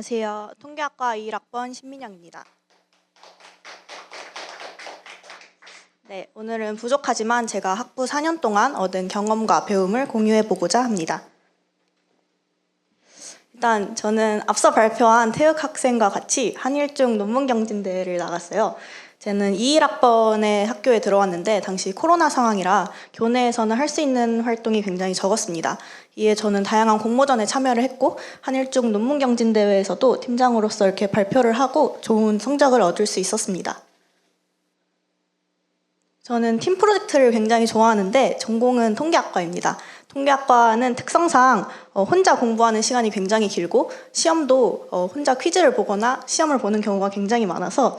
안녕하세요. 통계학과 21학번 신민영입니다. 네, 오늘은 부족하지만 제가 학부 4년 동안 얻은 경험과 배움을 공유해보고자 합니다. 일단 저는 앞서 발표한 태극학생과 같이 한일중 논문경진대회를 나갔어요. 저는 21학번에 학교에 들어왔는데 당시 코로나 상황이라 교내에서는 할 수 있는 활동이 굉장히 적었습니다. 이에 저는 다양한 공모전에 참여를 했고 한일중 논문경진대회에서도 팀장으로서 이렇게 발표를 하고 좋은 성적을 얻을 수 있었습니다. 저는 팀 프로젝트를 굉장히 좋아하는데 전공은 통계학과입니다. 통계학과는 특성상 혼자 공부하는 시간이 굉장히 길고 시험도 혼자 퀴즈를 보거나 시험을 보는 경우가 굉장히 많아서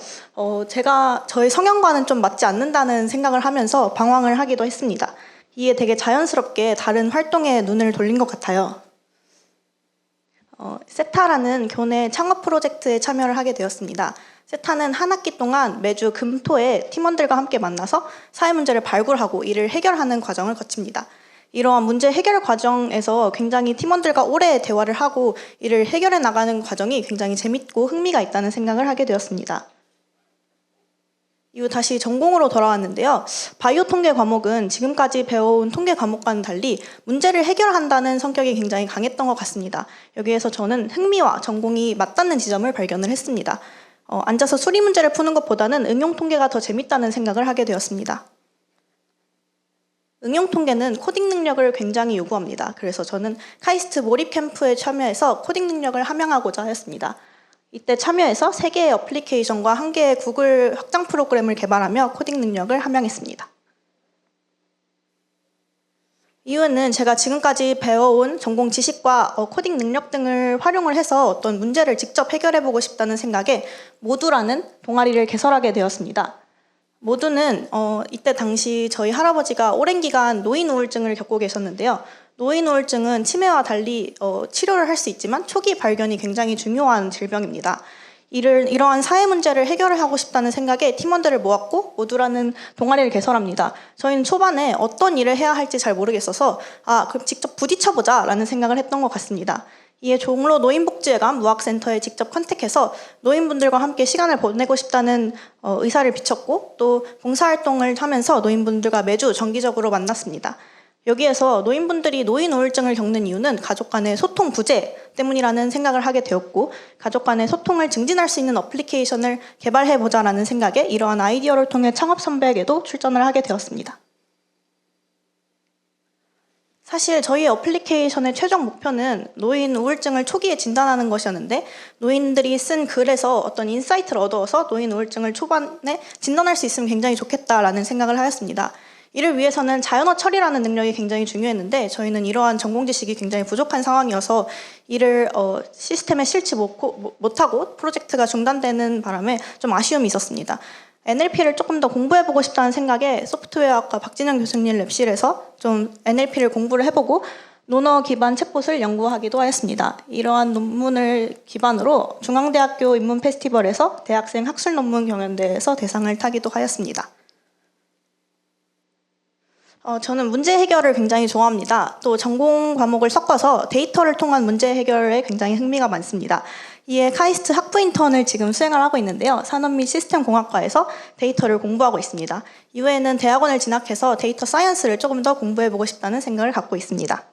제가 저의 성향과는 좀 맞지 않는다는 생각을 하면서 방황을 하기도 했습니다. 이에 되게 자연스럽게 다른 활동에 눈을 돌린 것 같아요. 세타라는 교내 창업 프로젝트에 참여를 하게 되었습니다. 세타는 한 학기 동안 매주 금, 토에 팀원들과 함께 만나서 사회 문제를 발굴하고 이를 해결하는 과정을 거칩니다. 이러한 문제 해결 과정에서 굉장히 팀원들과 오래 대화를 하고 이를 해결해 나가는 과정이 굉장히 재밌고 흥미가 있다는 생각을 하게 되었습니다. 이후 다시 전공으로 돌아왔는데요. 바이오 통계 과목은 지금까지 배워온 통계 과목과는 달리 문제를 해결한다는 성격이 굉장히 강했던 것 같습니다. 여기에서 저는 흥미와 전공이 맞닿는 지점을 발견을 했습니다. 앉아서 수리 문제를 푸는 것보다는 응용 통계가 더 재밌다는 생각을 하게 되었습니다. 응용 통계는 코딩 능력을 굉장히 요구합니다. 그래서 저는 카이스트 몰입 캠프에 참여해서 코딩 능력을 함양하고자 했습니다. 이때 참여해서 3개의 어플리케이션과 1개의 구글 확장 프로그램을 개발하며 코딩 능력을 함양했습니다. 이유는 제가 지금까지 배워온 전공 지식과 코딩 능력 등을 활용을 해서 어떤 문제를 직접 해결해보고 싶다는 생각에 모두라는 동아리를 개설하게 되었습니다. 모두는 이때 당시 저희 할아버지가 오랜 기간 노인 우울증을 겪고 계셨는데요. 노인 우울증은 치매와 달리 치료를 할 수 있지만 초기 발견이 굉장히 중요한 질병입니다. 이러한 사회 문제를 해결을 하고 싶다는 생각에 팀원들을 모았고 모두라는 동아리를 개설합니다. 저희는 초반에 어떤 일을 해야 할지 잘 모르겠어서 그럼 직접 부딪혀보자 라는 생각을 했던 것 같습니다. 이에 종로 노인복지회관 무학센터에 직접 컨택해서 노인분들과 함께 시간을 보내고 싶다는 의사를 비췄고 또 봉사활동을 하면서 노인분들과 매주 정기적으로 만났습니다. 여기에서 노인분들이 노인 우울증을 겪는 이유는 가족 간의 소통 부재 때문이라는 생각을 하게 되었고 가족 간의 소통을 증진할 수 있는 어플리케이션을 개발해보자라는 생각에 이러한 아이디어를 통해 창업 선배에게도 출전을 하게 되었습니다. 사실 저희 어플리케이션의 최종 목표는 노인 우울증을 초기에 진단하는 것이었는데 노인들이 쓴 글에서 어떤 인사이트를 얻어서 노인 우울증을 초반에 진단할 수 있으면 굉장히 좋겠다라는 생각을 하였습니다. 이를 위해서는 자연어 처리라는 능력이 굉장히 중요했는데 저희는 이러한 전공 지식이 굉장히 부족한 상황이어서 이를 시스템에 실지 못하고 프로젝트가 중단되는 바람에 좀 아쉬움이 있었습니다. NLP를 조금 더 공부해보고 싶다는 생각에 소프트웨어학과 박진영 교수님 랩실에서 좀 NLP를 공부를 해보고 논어 기반 챗봇을 연구하기도 하였습니다. 이러한 논문을 기반으로 중앙대학교 인문 페스티벌에서 대학생 학술 논문 경연대회에서 대상을 타기도 하였습니다. 저는 문제 해결을 굉장히 좋아합니다. 또 전공 과목을 섞어서 데이터를 통한 문제 해결에 굉장히 흥미가 많습니다. 이에 카이스트 학부 인턴을 지금 수행을 하고 있는데요. 산업 및 시스템 공학과에서 데이터를 공부하고 있습니다. 이후에는 대학원을 진학해서 데이터 사이언스를 조금 더 공부해보고 싶다는 생각을 갖고 있습니다.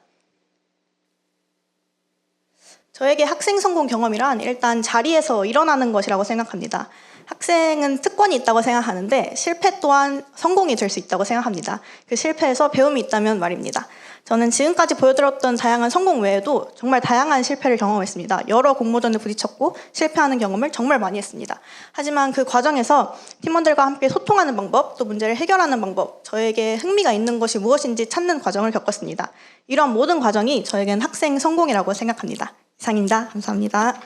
저에게 학생 성공 경험이란 일단 자리에서 일어나는 것이라고 생각합니다. 학생은 특권이 있다고 생각하는데 실패 또한 성공이 될 수 있다고 생각합니다. 그 실패에서 배움이 있다면 말입니다. 저는 지금까지 보여드렸던 다양한 성공 외에도 정말 다양한 실패를 경험했습니다. 여러 공모전에 부딪혔고 실패하는 경험을 정말 많이 했습니다. 하지만 그 과정에서 팀원들과 함께 소통하는 방법, 또 문제를 해결하는 방법, 저에게 흥미가 있는 것이 무엇인지 찾는 과정을 겪었습니다. 이런 모든 과정이 저에겐 학생 성공이라고 생각합니다. 이상입니다. 감사합니다.